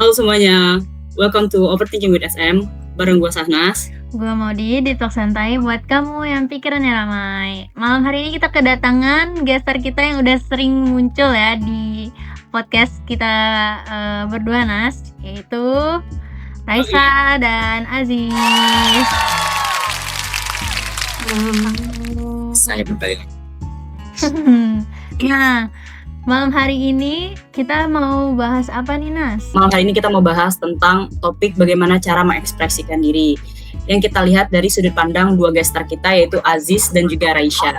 Halo semuanya, welcome to Overthinking with SM, bareng gue Sahnas. Gue Maudi di Talk Santai buat kamu yang pikirannya ramai. Malam hari ini kita kedatangan gestar kita yang udah sering muncul ya di podcast kita berdua Nas, yaitu Raisa dan Aziz. Saya berbalik. Nah, malam hari ini kita mau bahas apa nih Nas? Malam hari ini kita mau bahas tentang topik bagaimana cara mengekspresikan diri yang kita lihat dari sudut pandang dua gestar kita yaitu Aziz dan juga Raisa.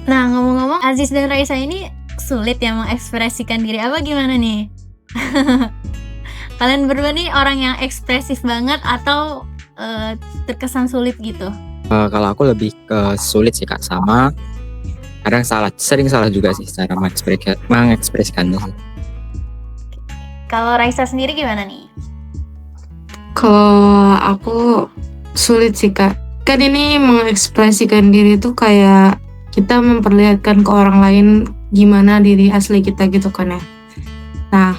Nah, ngomong-ngomong Aziz dan Raisa ini sulit ya mengekspresikan diri apa gimana nih? Kalian berdua nih orang yang ekspresif banget atau terkesan sulit gitu? Kalau aku lebih ke sulit sih Kak, sama kadang sering salah juga sih cara mengekspresikannya sih. Kalau Raisa sendiri gimana nih? Kalau aku sulit sih Kak. Kan ini mengekspresikan diri tuh kayak kita memperlihatkan ke orang lain gimana diri asli kita gitu kan ya. Nah,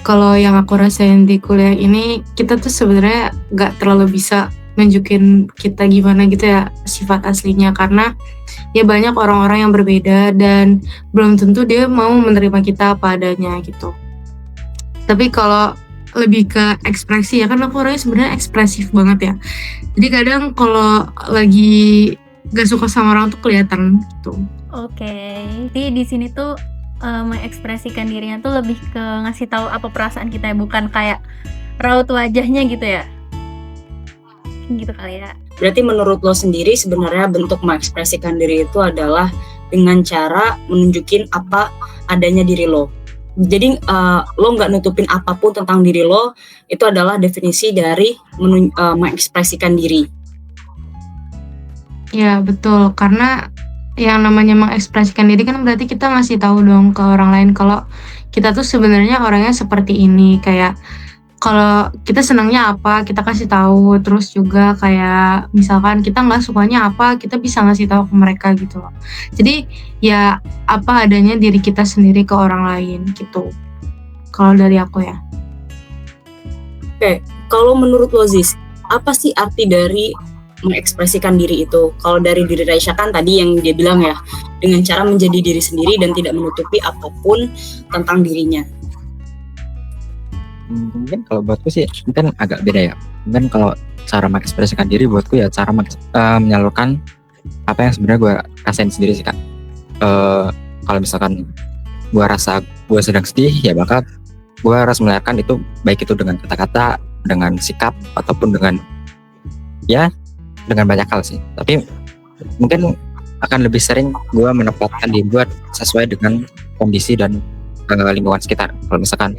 kalau yang aku rasain di kuliah ini, kita tuh sebenarnya gak terlalu bisa nunjukin kita gimana gitu ya sifat aslinya, karena ya banyak orang-orang yang berbeda dan belum tentu dia mau menerima kita apa adanya gitu. Tapi kalau lebih ke ekspresi ya, kan aku orangnya sebenarnya ekspresif banget ya. Jadi kadang kalau lagi gak suka sama orang tuh kelihatan gitu. Oke. Jadi di sini tuh mengekspresikan dirinya tuh lebih ke ngasih tahu apa perasaan kita ya, bukan kayak raut wajahnya gitu ya. Gitu kali ya. Berarti menurut lo sendiri sebenarnya bentuk mengekspresikan diri itu adalah dengan cara menunjukin apa adanya diri lo. Jadi lo nggak nutupin apapun tentang diri lo, itu adalah definisi dari mengekspresikan diri. Ya betul, karena yang namanya mengekspresikan diri kan berarti kita ngasih tahu dong ke orang lain kalau kita tuh sebenarnya orangnya seperti ini. Kayak kalau kita senangnya apa, kita kasih tahu. Terus juga kayak misalkan kita nggak sukanya apa, kita bisa ngasih tahu ke mereka gitu loh. Jadi ya apa adanya diri kita sendiri ke orang lain gitu. Kalau dari aku ya. Oke, kalau menurut lo Ziz, apa sih arti dari mengekspresikan diri itu? Kalau dari diri Raisa kan tadi yang dia bilang ya, dengan cara menjadi diri sendiri dan tidak menutupi apapun tentang dirinya. Mungkin kalau buatku sih mungkin agak beda ya. Mungkin kalau cara mengekspresikan diri buatku ya cara menyalurkan apa yang sebenarnya gue rasain sendiri sih Kak. Kalau misalkan gue rasa gue sedang sedih, ya bakal gue harus menyalurkan itu, baik itu dengan kata-kata, dengan sikap, ataupun dengan banyak hal sih. Tapi mungkin akan lebih sering gue menempatkan dibuat sesuai dengan kondisi dan lingkungan sekitar. Kalau misalkan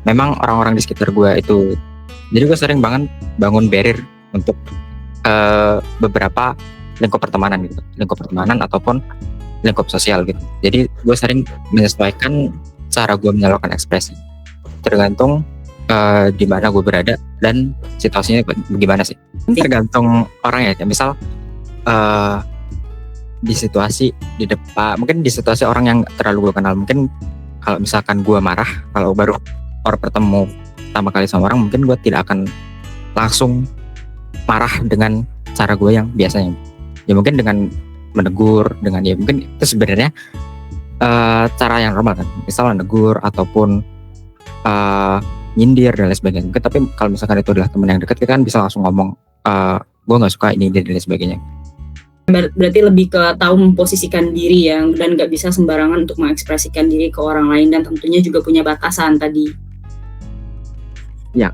memang orang-orang di sekitar gue itu, jadi gue sering banget bangun barrier untuk beberapa lingkup pertemanan gitu, lingkup pertemanan ataupun lingkup sosial gitu. Jadi gue sering menyesuaikan cara gue menyalurkan ekspresi tergantung di mana gue berada dan situasinya bagaimana sih. Tergantung orang ya. Misal di situasi di depan, mungkin di situasi orang yang terlalu gue kenal, mungkin kalau misalkan gue marah, kalau baru bertemu pertama kali sama orang, mungkin gue tidak akan langsung marah dengan cara gue yang biasanya. Ya mungkin dengan menegur, dengan ya mungkin itu sebenarnya cara yang normal kan. Misal menegur ataupun nyindir dan lain sebagainya. Mungkin, tapi kalau misalkan itu adalah teman yang dekat, kita kan bisa langsung ngomong, gue nggak suka ini dan lain sebagainya. Berarti lebih ke tahu memposisikan diri ya, dan nggak bisa sembarangan untuk mengekspresikan diri ke orang lain, dan tentunya juga punya batasan tadi. Ya.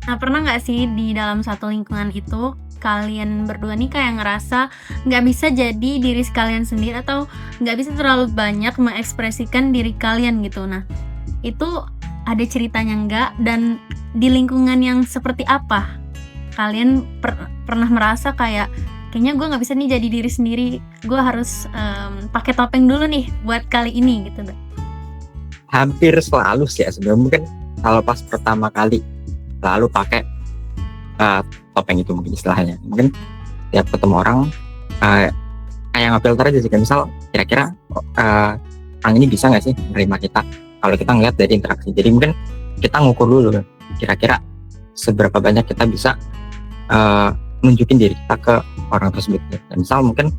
Nah, pernah nggak sih di dalam satu lingkungan itu kalian berdua nih kayak ngerasa nggak bisa jadi diri kalian sendiri atau nggak bisa terlalu banyak mengekspresikan diri kalian gitu? Nah, itu ada ceritanya nggak, dan di lingkungan yang seperti apa kalian pernah merasa kayak kayaknya gue nggak bisa nih jadi diri sendiri, gue harus pakai topeng dulu nih buat kali ini gitu? Hampir selalu sih ya sebenarnya. Mungkin kalau pas pertama kali lalu pakai topeng itu mungkin istilahnya, mungkin tiap ketemu orang kayak nge-filter aja sih. Misal kira-kira orang ini bisa nggak sih menerima kita kalau kita ngeliat dari interaksi. Jadi mungkin kita ngukur dulu kira-kira seberapa banyak kita bisa nunjukin diri kita ke orang tersebut. Dan misal mungkin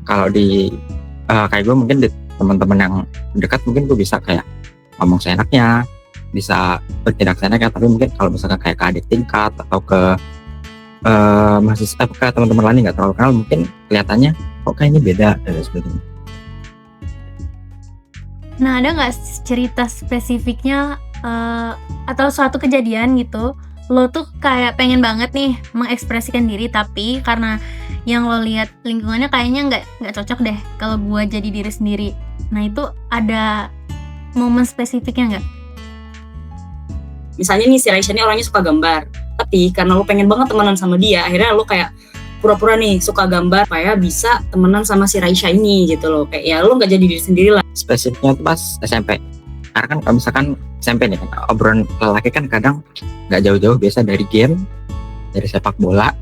kalau di kayak gue mungkin di teman-teman yang dekat mungkin gue bisa kayak ngomong seenaknya, bisa bertindak seenaknya, tapi mungkin kalau misalkan kayak ke adik tingkat atau ke mahasiswa ke teman-teman lain nggak terlalu kenal, mungkin kelihatannya kok kayaknya beda dan sebagainya. Nah, ada nggak cerita spesifiknya atau suatu kejadian gitu, lo tuh kayak pengen banget nih mengekspresikan diri, tapi karena yang lo lihat lingkungannya kayaknya nggak cocok deh kalau gua jadi diri sendiri. Nah, itu ada momen spesifiknya nggak? Misalnya nih si Raisya ini orangnya suka gambar, tapi karena lo pengen banget temenan sama dia, akhirnya lo kayak pura-pura nih suka gambar supaya bisa temenan sama si Raisya ini gitu loh. Kayak ya lo nggak jadi diri sendiri lah. Spesifiknya itu pas SMP. Karena kan kalau misalkan SMP nih kan obrolan lelaki kan kadang nggak jauh-jauh biasa dari game, dari sepak bola,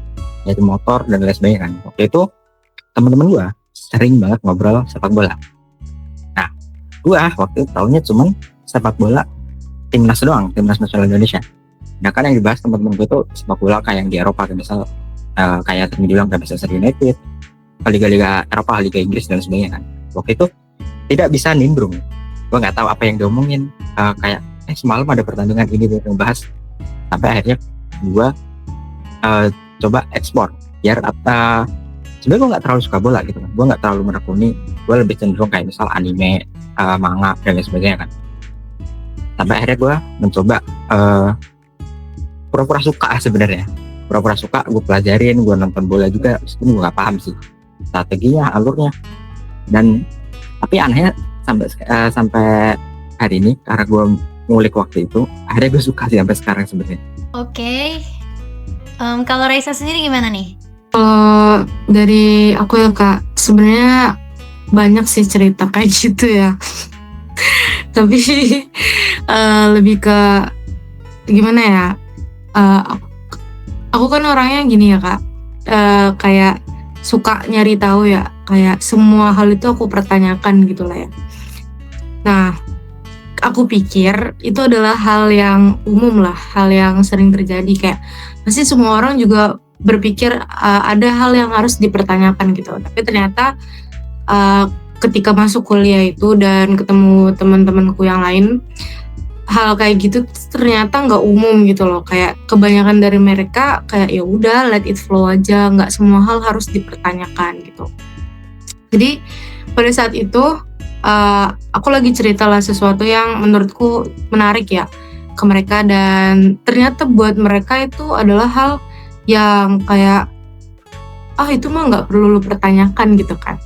dari motor dan lain sebagainya kan. Waktu itu teman-teman gua sering banget ngobrol sepak bola. Nah, gua waktu itu taunya cuman sepak bola timnas doang, timnas nasional Indonesia. Nah kan yang dibahas teman-teman gue tuh sepak bola kayak yang di Eropa, misal kayak tadi bilang kayak Manchester United, liga-liga Eropa, liga Inggris dan sebagainya kan. Waktu itu tidak bisa nimbrung, gue nggak tahu apa yang diomongin, kayak semalam ada pertandingan ini yang bahas, sampai akhirnya gue coba ekspor biar sebenarnya gue nggak terlalu suka bola gitu kan, gue nggak terlalu menekuni, gue lebih cenderung kayak misal anime, manga dan lain sebagainya kan. Sampai akhirnya gue mencoba pura-pura suka sebenarnya, pura-pura suka, gue pelajarin, gue nonton bola juga, meskipun gue nggak paham sih strateginya, alurnya, dan tapi anehnya sampai hari ini karena gue ngulik waktu itu, akhirnya gue suka sih sampai sekarang sebenarnya. Oke. Kalau Raisa sendiri gimana nih? Kalau dari aku ya Kak, sebenarnya banyak sih cerita kayak gitu ya. Tapi lebih ke gimana ya? Aku kan orangnya gini ya Kak, kayak suka nyari tahu ya, kayak semua hal itu aku pertanyakan gitu lah ya. Nah, aku pikir itu adalah hal yang umum lah, hal yang sering terjadi, kayak pasti semua orang juga berpikir ada hal yang harus dipertanyakan gitu. Tapi ternyata ketika masuk kuliah itu dan ketemu teman-temanku yang lain, hal kayak gitu ternyata nggak umum gitu loh. Kayak kebanyakan dari mereka kayak ya udah let it flow aja, nggak semua hal harus dipertanyakan gitu. Jadi pada saat itu aku lagi cerita lah sesuatu yang menurutku menarik ya ke mereka, dan ternyata buat mereka itu adalah hal yang kayak itu mah nggak perlu lu pertanyakan gitu kan.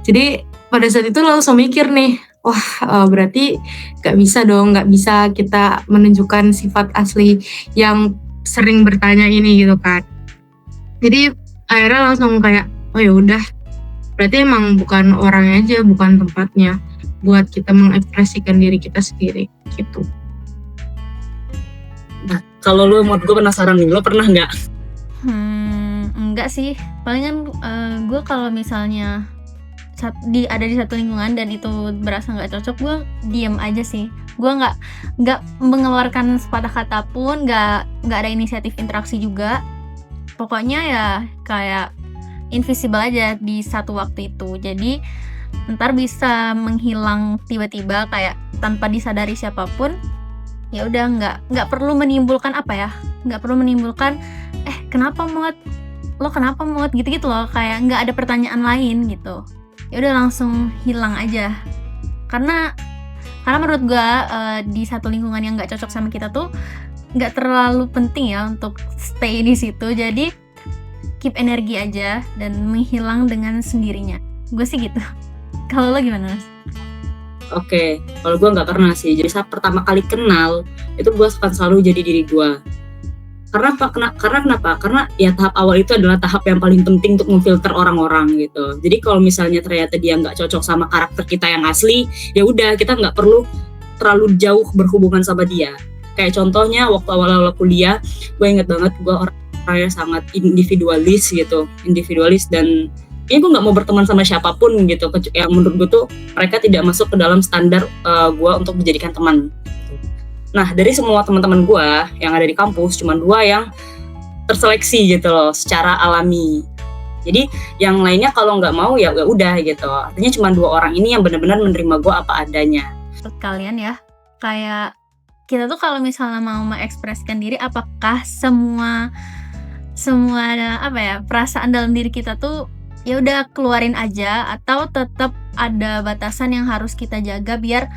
Jadi pada saat itu langsung mikir nih, wah berarti nggak bisa dong, nggak bisa kita menunjukkan sifat asli yang sering bertanya ini gitu kan. Jadi akhirnya langsung kayak oh ya udah, berarti emang bukan orangnya aja, bukan tempatnya buat kita mengekspresikan diri kita sendiri gitu. Nah, kalau lu mau, gue penasaran nih, lo pernah nggak? Enggak sih, palingan gue kalau misalnya ada di satu lingkungan dan itu berasa nggak cocok, gue diem aja sih. Gue nggak mengeluarkan sepatah kata pun, nggak ada inisiatif interaksi juga. Pokoknya ya kayak invisible aja di satu waktu itu. Jadi ntar bisa menghilang tiba-tiba kayak tanpa disadari siapapun. Ya udah, nggak perlu menimbulkan nggak perlu menimbulkan kenapa Mot, lo kenapa Mot, gitu-gitu loh, kayak nggak ada pertanyaan lain gitu. Ya udah langsung hilang aja, karena menurut gue di satu lingkungan yang nggak cocok sama kita tuh nggak terlalu penting ya untuk stay di situ. Jadi keep energi aja dan menghilang dengan sendirinya. Gue sih gitu. Kalau lo gimana, Mas? Oke, kalau gue nggak pernah sih. Jadi saat pertama kali kenal itu gue akan selalu jadi diri gue. Karena kenapa? Karena ya tahap awal itu adalah tahap yang paling penting untuk memfilter orang-orang gitu. Jadi kalau misalnya ternyata dia nggak cocok sama karakter kita yang asli, ya udah kita nggak perlu terlalu jauh berhubungan sama dia. Kayak contohnya waktu awal-awal kuliah, gue inget banget gue orangnya sangat individualis dan gue nggak mau berteman sama siapapun gitu. Yang menurut gue tuh mereka tidak masuk ke dalam standar gue untuk dijadikan teman. Nah dari semua teman-teman gue yang ada di kampus cuma 2 yang terseleksi gitu loh secara alami. Jadi yang lainnya kalau nggak mau ya udah gitu. Artinya cuma 2 orang ini yang benar-benar menerima gue apa adanya. Menurut kalian ya, kayak kita tuh kalau misalnya mau mengekspresikan diri, apakah semua perasaan dalam diri kita tuh ya udah keluarin aja, atau tetap ada batasan yang harus kita jaga biar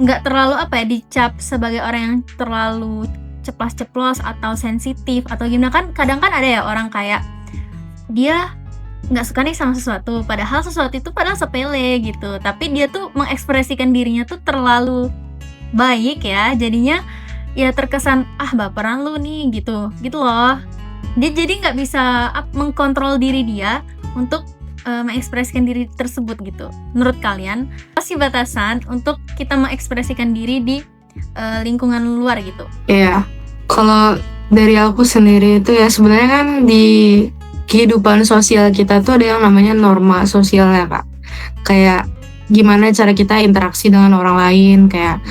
nggak terlalu dicap sebagai orang yang terlalu ceplas-ceplos atau sensitif atau gimana. Kan kadang kan ada ya orang kayak dia nggak suka nih sama sesuatu, padahal sesuatu itu padahal sepele gitu, tapi dia tuh mengekspresikan dirinya tuh terlalu baik ya, jadinya ya terkesan baperan lu nih gitu loh. Dia jadi nggak bisa mengkontrol diri dia untuk mengekspresikan diri tersebut gitu. Menurut kalian apa sih batasan untuk kita mengekspresikan diri di lingkungan luar gitu? Iya, kalau dari aku sendiri itu ya sebenarnya kan di kehidupan sosial kita tuh ada yang namanya norma sosial ya Kak. Kayak gimana cara kita interaksi dengan orang lain, kayak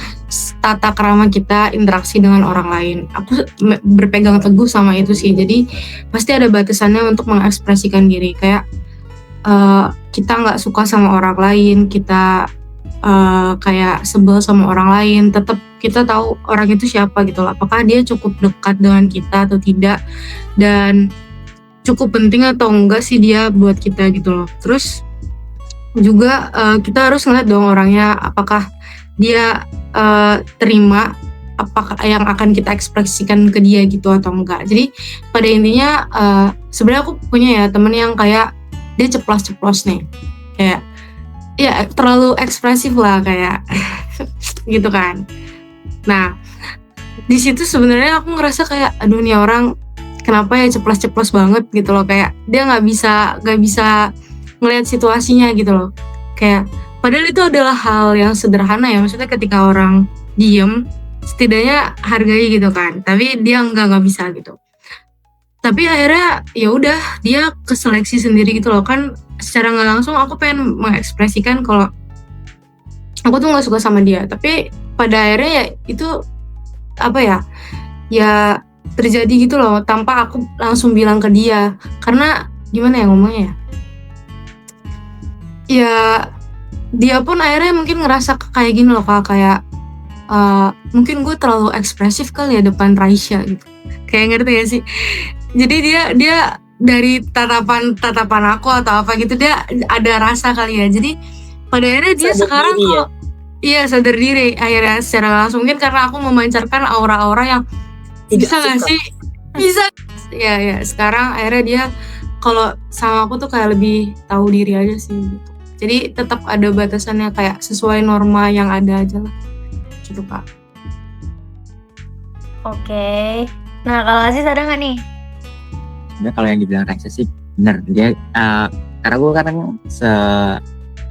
tata krama kita interaksi dengan orang lain. Aku berpegang teguh sama itu sih. Jadi pasti ada batasannya untuk mengekspresikan diri. Kayak kita nggak suka sama orang lain, kita kayak sebel sama orang lain, tetap kita tahu orang itu siapa gitu loh. Apakah dia cukup dekat dengan kita atau tidak, dan cukup penting atau enggak sih dia buat kita gitu loh. Terus juga kita harus ngeliat dong orangnya, apakah dia terima apakah yang akan kita ekspresikan ke dia gitu atau enggak. Jadi pada intinya sebenarnya aku punya ya temen yang kayak dia ceplos-ceplos nih, kayak ya terlalu ekspresif lah kayak gitu kan. Nah di situ sebenarnya aku ngerasa kayak aduh nih orang kenapa ya ceplos-ceplos banget gitu loh, kayak dia nggak bisa ngelihat situasinya gitu loh. Kayak padahal itu adalah hal yang sederhana ya, maksudnya ketika orang diem setidaknya hargai gitu kan, tapi dia nggak bisa gitu. Tapi akhirnya ya udah dia keseleksi sendiri gitu loh kan. Secara nggak langsung aku pengen mengekspresikan kalau aku tuh nggak suka sama dia, tapi pada akhirnya ya itu ya terjadi gitu loh tanpa aku langsung bilang ke dia. Karena gimana ya ngomongnya ya dia pun akhirnya mungkin ngerasa kayak gini loh Kak, kayak mungkin gue terlalu ekspresif kali ya depan Raisya gitu, kayak ngerti gak sih? Jadi dia dari tatapan aku atau apa gitu dia ada rasa kali ya. Jadi pada akhirnya dia Sadar sekarang diri ya? Iya sadar diri akhirnya secara langsung, mungkin karena aku memancarkan aura-aura yang bisa gak sih? Bisa. Ya sekarang akhirnya dia kalau sama aku tuh kayak lebih tahu diri aja sih gitu. Jadi tetap ada batasannya, kayak sesuai norma yang ada aja lah gitu Kak. Oke. Nah kalau Aziz ada nggak nih? Sebenarnya kalau yang dibilang Raisa sih bener, dia karena gue kan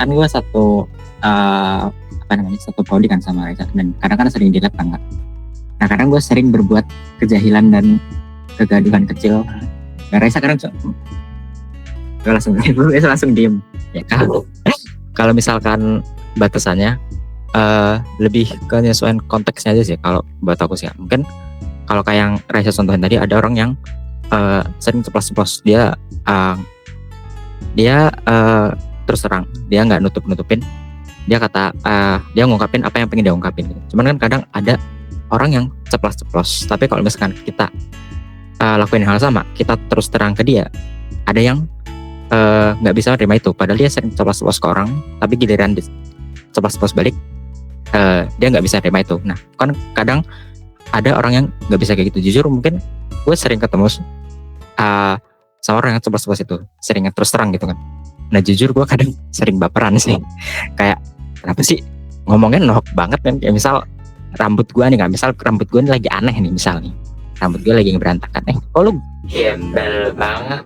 gue satu satu prodi kan sama Raisa, dan kadang sering di lab kan. Nah kadang gue sering berbuat kejahilan dan kegaduhan kecil. Nah Raisa kadang gue langsung diem ya. Kalau misalkan batasannya lebih ke nyesuaiin konteksnya aja sih kalau buat aku sih ya. Mungkin kalau kayak yang Raisa contohin tadi, ada orang yang sering ceplos-ceplos, dia terus terang, dia nggak nutupin, dia dia ngungkapin apa yang pengen dia ungkapin gitu. Cuman kan kadang ada orang yang ceplos-ceplos, tapi kalau misalkan kita lakuin hal sama, kita terus terang ke dia, ada yang nggak bisa menerima itu, padahal dia sering ceplos-ceplos ke orang, tapi giliran ceplos-ceplos balik dia nggak bisa terima itu. Nah kan kadang ada orang yang nggak bisa kayak gitu. Jujur mungkin gue sering ketemu sama orang yang ceplos-ceplos itu, sering terus terang gitu kan. Nah jujur gue kadang sering baperan sih, kayak kenapa sih ngomongnya nohok banget kan. Kayak misal rambut gue nih, misal rambut gue lagi aneh nih, misal nih rambut gue lagi berantakan, kok lu gembel banget,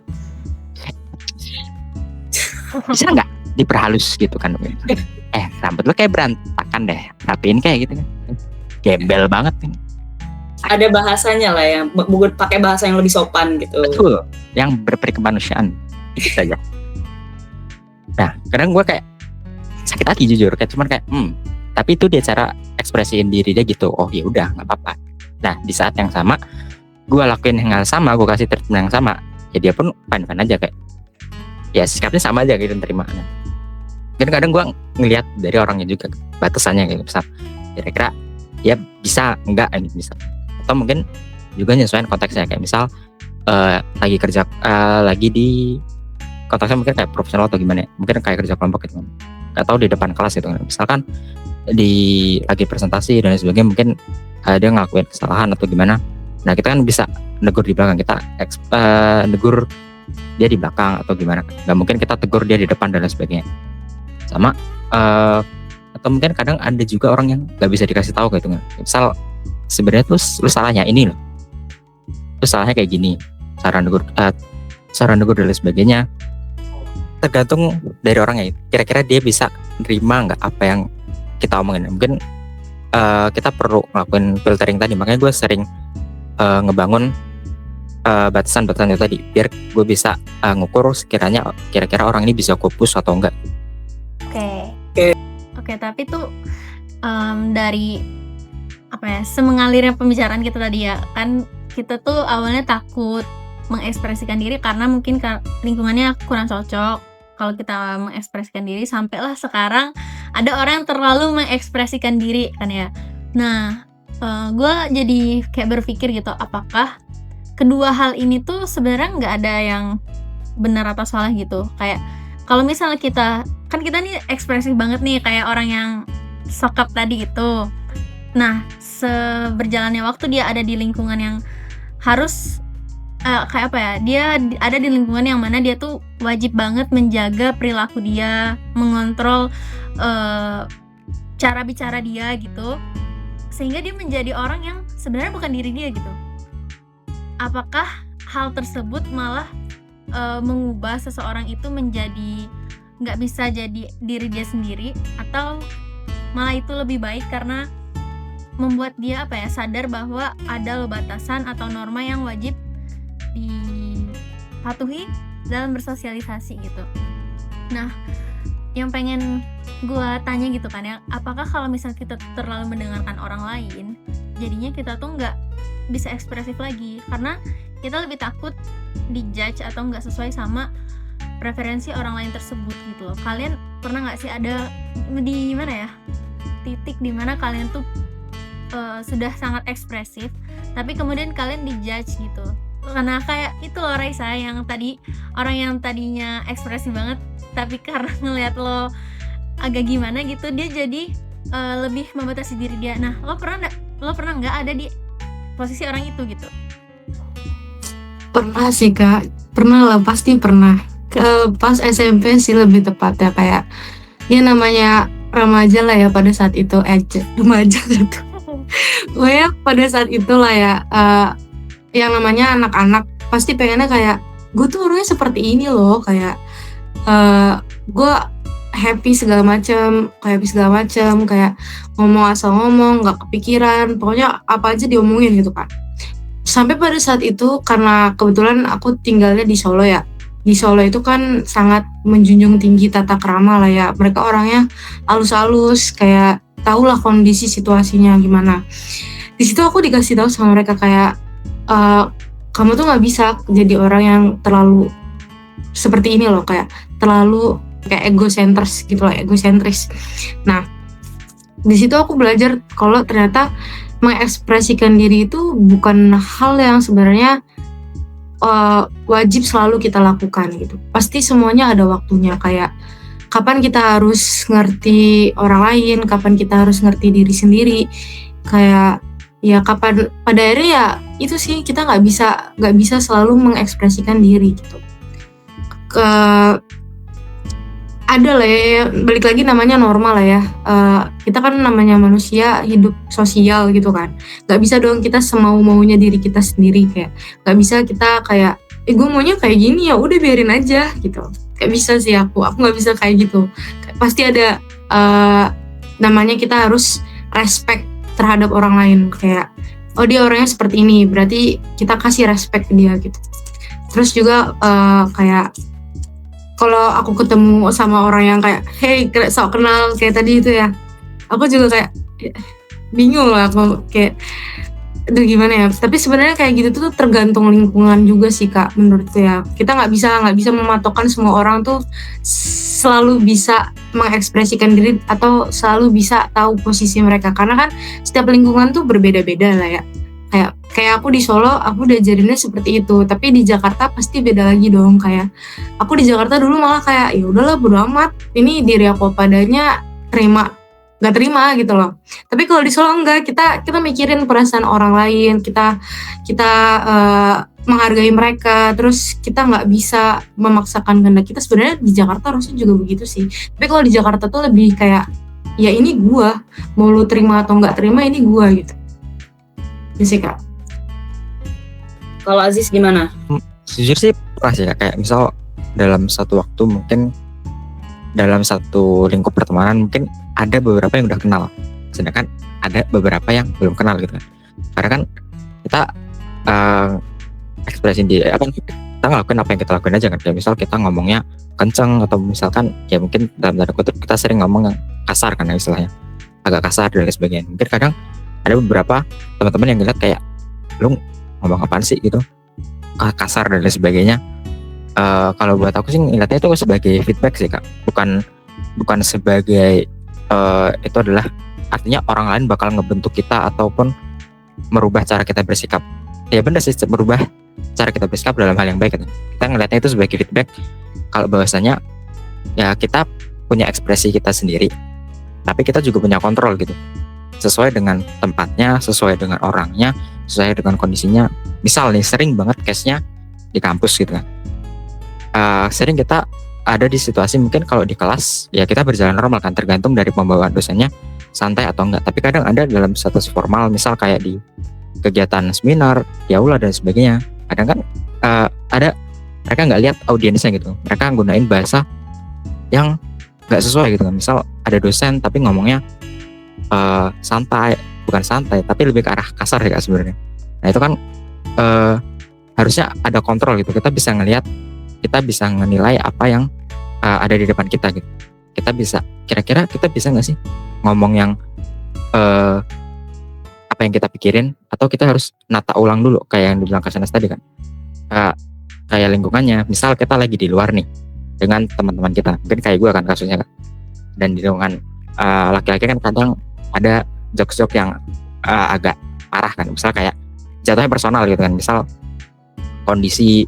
bisa nggak diperhalus gitu kan? Rambut lu kayak berantakan deh, rapiin kayak gitu kan, gembel banget nih. Ada bahasanya lah ya, pakai bahasa yang lebih sopan gitu. Betul, yang berperi kemanusiaan itu saja. Nah kadang gue kayak sakit hati jujur, kayak cuman kayak tapi itu dia cara ekspresiin diri dia gitu. Oh ya udah, nggak apa-apa. Nah di saat yang sama gue lakuin hal sama, gue kasih treatment yang sama, ya dia pun fine-fine aja, kayak ya sikapnya sama aja gitu, terima. Nah, kadang gue ngelihat dari orangnya juga batasannya, kayak misal kira-kira ya bisa enggak ini bisa, atau mungkin juga nyesuaiin konteksnya, kayak misal lagi kerja lagi di konteksnya mungkin kayak profesional atau gimana ya, mungkin kayak kerja kelompok gitu, atau di depan kelas gitu kan, misalkan lagi presentasi dan lain sebagainya, mungkin dia ngelakuin kesalahan atau gimana. Nah kita kan bisa negur di belakang, kita negur dia di belakang atau gimana, nggak mungkin kita tegur dia di depan dan lain sebagainya. Sama atau mungkin kadang ada juga orang yang nggak bisa dikasih tahu gitu kan, misal sebenarnya tuh lu salahnya ini loh, lu salahnya kayak gini, cara negur dan lain sebagainya. Tergantung dari orangnya, kira-kira dia bisa nerima nggak apa yang kita omongin. Mungkin kita perlu ngelakuin filtering tadi, makanya gue sering ngebangun batasan-batasan itu tadi, biar gue bisa ngukur sekiranya kira-kira orang ini bisa gue push atau enggak. Oke, tapi tuh dari apa ya, semengalirnya pembicaraan kita tadi ya, kan kita tuh awalnya takut mengekspresikan diri karena mungkin lingkungannya kurang cocok kalau kita mengekspresikan diri, sampailah sekarang ada orang yang terlalu mengekspresikan diri kan ya. Nah, gue jadi kayak berpikir gitu, apakah kedua hal ini tuh sebenarnya nggak ada yang benar atau salah gitu. Kayak kalau misalnya kita nih ekspresif banget nih kayak orang yang sokap tadi itu. Nah, seberjalannya waktu dia ada di lingkungan yang harus kayak apa ya, dia ada di lingkungan yang mana dia tuh wajib banget menjaga perilaku dia, mengontrol cara bicara dia gitu, sehingga dia menjadi orang yang sebenarnya bukan diri dia gitu. Apakah hal tersebut malah mengubah seseorang itu menjadi nggak bisa jadi diri dia sendiri, atau malah itu lebih baik karena membuat dia sadar bahwa ada loh batasan atau norma yang wajib dipatuhi dalam bersosialisasi gitu. Nah, yang pengen gue tanya gitu kan ya, apakah kalau misalnya kita terlalu mendengarkan orang lain, jadinya kita tuh nggak bisa ekspresif lagi karena kita lebih takut dijudge atau nggak sesuai sama preferensi orang lain tersebut gitu loh. Kalian pernah nggak sih ada di mana ya, titik dimana kalian tuh sudah sangat ekspresif tapi kemudian kalian dijudge gitu? Karena kayak itu loh Raisa, yang tadi orang yang tadinya ekspresif banget tapi karena ngelihat lo agak gimana gitu, dia jadi lebih membatasi diri dia. Nah, lo pernah nggak ada di posisi orang itu gitu? Pernah sih Kak, pernah lah, pasti pernah. Pas SMP sih lebih tepatnya, kayak ya namanya remaja lah ya pada saat itu, remaja gitu. Pokoknya pada saat itulah ya, yang namanya anak-anak pasti pengennya kayak gue tuh orangnya seperti ini loh, kayak gue happy segala macam, kayak ngomong asal ngomong, nggak kepikiran, pokoknya apa aja diomongin gitu kan. Sampai pada saat itu, karena kebetulan aku tinggalnya di Solo ya, di Solo itu kan sangat menjunjung tinggi tata krama lah ya, mereka orangnya halus-halus, kayak tahulah kondisi situasinya gimana. Di situ aku dikasih tahu sama mereka kayak, kamu tuh nggak bisa jadi orang yang terlalu seperti ini loh, kayak terlalu kayak egosentris. Nah, di situ aku belajar kalau ternyata mengekspresikan diri itu bukan hal yang sebenarnya wajib selalu kita lakukan gitu. Pasti semuanya ada waktunya, kayak kapan kita harus ngerti orang lain, kapan kita harus ngerti diri sendiri, kayak ya kapan, pada akhirnya ya itu sih, kita nggak bisa selalu mengekspresikan diri gitu. Ada lah ya, balik lagi namanya normal lah ya, kita kan namanya manusia hidup sosial gitu kan, nggak bisa dong kita semau-maunya diri kita sendiri, kayak nggak bisa kita kayak gue maunya kayak gini ya udah biarin aja gitu, nggak bisa sih, aku nggak bisa kayak gitu. Pasti ada namanya kita harus respect terhadap orang lain, kayak oh dia orangnya seperti ini, berarti kita kasih respect ke dia gitu. Terus juga kayak kalau aku ketemu sama orang yang kayak hey sok kenal kayak tadi itu ya, aku juga kayak bingung lah, aku kayak aduh gimana ya. Tapi sebenarnya kayak gitu tuh tergantung lingkungan juga sih Kak, menurutku ya. Kita nggak bisa mematokkan semua orang tuh selalu bisa mengekspresikan diri atau selalu bisa tahu posisi mereka, karena kan setiap lingkungan tuh berbeda-beda lah ya. Kayak aku di Solo aku diajarinnya seperti itu, tapi di Jakarta pasti beda lagi dong. Kayak aku di Jakarta dulu malah kayak ya udahlah bodo amat, ini diri aku padanya, nggak terima gitu loh. Tapi kalau di Solo enggak, kita mikirin perasaan orang lain, kita menghargai mereka, terus kita nggak bisa memaksakan kehendak kita. Sebenarnya di Jakarta harusnya juga begitu sih, tapi kalau di Jakarta tuh lebih kayak ya ini gua, mau lu terima atau nggak terima ini gua gitu. Gitu sih Kak. Kalau Aziz gimana? Jujur sih pernah sih ya, kayak misal dalam satu waktu mungkin dalam satu lingkup pertemanan mungkin ada beberapa yang udah kenal, sedangkan ada beberapa yang belum kenal gitu kan. Karena kan kita ekspresi kita ngelakuin apa yang kita lakuin aja kan. Kayak misal kita ngomongnya kenceng, atau misalkan ya mungkin dalam tanda kutip kita sering ngomong yang kasar kan ya, istilahnya agak kasar dan lain sebagainya. Mungkin kadang ada beberapa teman-teman yang ngeliat kayak lu ngomong apaan sih gitu, kasar dan lain sebagainya. Kalau buat aku sih ngeliatnya itu sebagai feedback sih Kak, bukan sebagai itu adalah artinya orang lain bakal ngebentuk kita ataupun merubah cara kita bersikap. Ya benar sih, merubah cara kita bersikap dalam hal yang baik gitu. Kita ngeliatnya itu sebagai feedback kalau bahwasanya ya kita punya ekspresi kita sendiri, tapi kita juga punya kontrol gitu, sesuai dengan tempatnya, sesuai dengan orangnya, sesuai dengan kondisinya. Misal nih sering banget case-nya di kampus gitu kan. Sering kita ada di situasi mungkin kalau di kelas ya kita berjalan normal kan, tergantung dari pembawaan dosennya santai atau enggak. Tapi kadang ada dalam status formal, misal kayak di kegiatan seminar, ya ulah dan sebagainya. Kadang kan ada mereka nggak lihat audiensnya gitu, mereka gunain bahasa yang nggak sesuai gitu kan. Misal ada dosen tapi ngomongnya bukan santai tapi lebih ke arah kasar ya Kak sebenarnya. Nah itu kan harusnya ada kontrol gitu, kita bisa ngelihat, kita bisa menilai apa yang ada di depan kita gitu. Kita bisa kira-kira kita bisa nggak sih ngomong yang apa yang kita pikirin, atau kita harus nata ulang dulu kayak yang dibilang Kak Sanas tadi kan. Kayak lingkungannya, misal kita lagi di luar nih dengan teman-teman kita, mungkin kayak gue kan kasusnya Kak. Dan di lingkungan laki-laki kan kadang ada jokes-jokes yang agak parah kan, misal kayak jatuhnya personal gitu kan, misal kondisi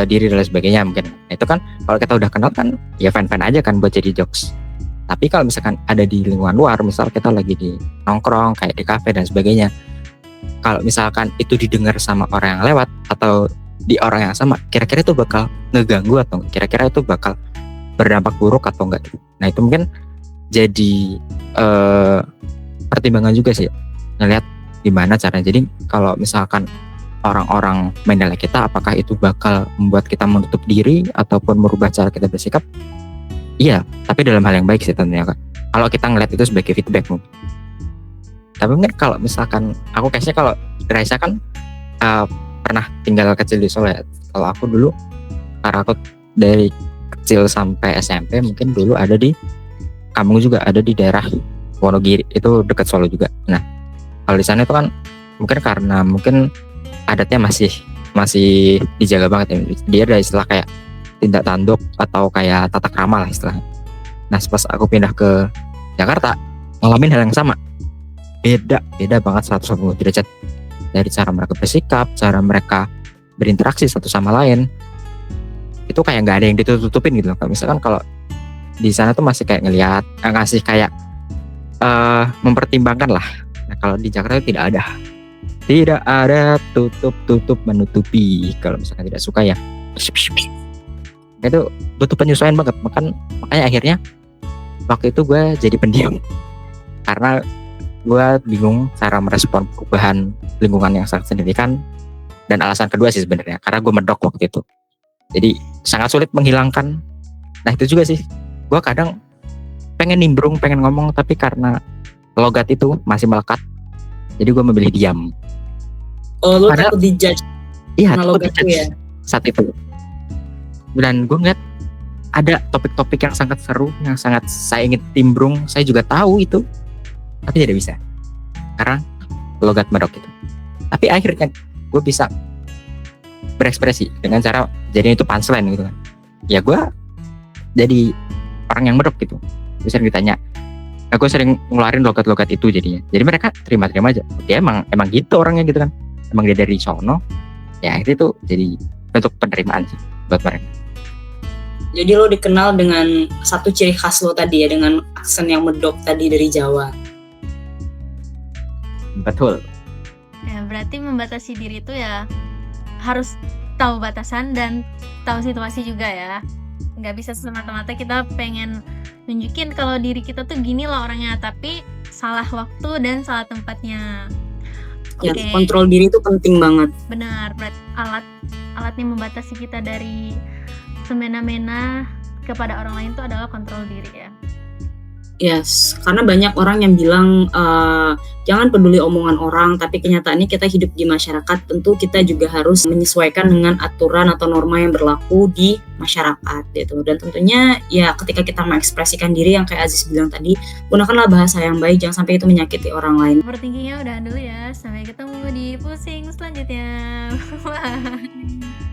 diri dan lain sebagainya mungkin. Nah, itu kan kalau kita udah kenal kan ya fine-fine aja kan buat jadi jokes. Tapi kalau misalkan ada di lingkungan luar, misal kita lagi di nongkrong kayak di kafe dan sebagainya, kalau misalkan itu didengar sama orang yang lewat atau di orang yang sama, kira-kira itu bakal ngeganggu atau enggak? Kira-kira itu bakal berdampak buruk atau enggak? Nah itu mungkin jadi pertimbangan juga sih, ngelihat gimana caranya. Jadi kalau misalkan orang-orang menilai kita, apakah itu bakal membuat kita menutup diri ataupun merubah cara kita bersikap? Iya, tapi dalam hal yang baik sih tentunya Kak. Kalau kita ngeliat itu sebagai feedback mungkin. Tapi mungkin kalau misalkan aku kayaknya, kalau Raisa kan pernah tinggal kecil di Solo ya. Kalau aku dulu, karena aku dari kecil sampai SMP mungkin dulu ada di kampung juga, ada di daerah Wonogiri, itu dekat Solo juga. Nah, kalau di sana itu kan mungkin adatnya masih dijaga banget ya. Dia ada istilah kayak tindak tanduk atau kayak tata krama lah istilahnya. Nah pas aku pindah ke Jakarta ngalamin hal yang sama, beda banget 180 derajat dari cara mereka bersikap, cara mereka berinteraksi satu sama lain. Itu kayak nggak ada yang ditutupin gitu. Misalkan kalau di sana tuh masih kayak ngelihat, ngasih kayak mempertimbangkan lah. Nah kalau di Jakarta itu tidak ada tutup menutupi. Kalau misalkan tidak suka ya itu tutup penyesuaian banget. Makanya akhirnya waktu itu gue jadi pendiam karena gue bingung cara merespon perubahan lingkungan yang sangat signifikan. Dan alasan kedua sih sebenarnya karena gue medok waktu itu, jadi sangat sulit menghilangkan. Nah itu juga sih, gue kadang pengen nimbrung, pengen ngomong, tapi karena logat itu masih melekat, jadi gue memilih diam. Oh, lu takut dijudge? Iya, takut dijudge ya saat itu. Dan gue ngeliat ada topik-topik yang sangat seru, yang sangat saya ingin timbrung. Saya juga tahu itu tapi tidak bisa karena logat medok itu. Tapi akhirnya gue bisa berekspresi dengan cara jadi itu punchline gitu kan. Ya gue jadi orang yang medok gitu. Bisa ditanya, gue sering ngeluarin logat-logat itu jadinya. Jadi mereka terima-terima aja. Oke, emang gitu orangnya gitu kan. Emang dia dari sono. Ya itu jadi bentuk penerimaan sih buat mereka. Jadi lo dikenal dengan satu ciri khas lo tadi ya, dengan aksen yang medok tadi dari Jawa. Betul. Ya, berarti membatasi diri itu ya harus tahu batasan dan tahu situasi juga ya. Nggak bisa semata-mata kita pengen nunjukin kalau diri kita tuh gini loh orangnya, tapi salah waktu dan salah tempatnya. Ya, Oke. kontrol diri itu penting banget. Benar, berarti alatnya membatasi kita dari semena-mena kepada orang lain itu adalah kontrol diri ya. Yes, karena banyak orang yang bilang jangan peduli omongan orang, tapi kenyataannya kita hidup di masyarakat, tentu kita juga harus menyesuaikan dengan aturan atau norma yang berlaku di masyarakat gitu. Dan tentunya ya ketika kita mengekspresikan diri yang kayak Aziz bilang tadi, gunakanlah bahasa yang baik, jangan sampai itu menyakiti orang lain. Overthinkingnya udah dulu ya, sampai ketemu di pusing selanjutnya. Bye.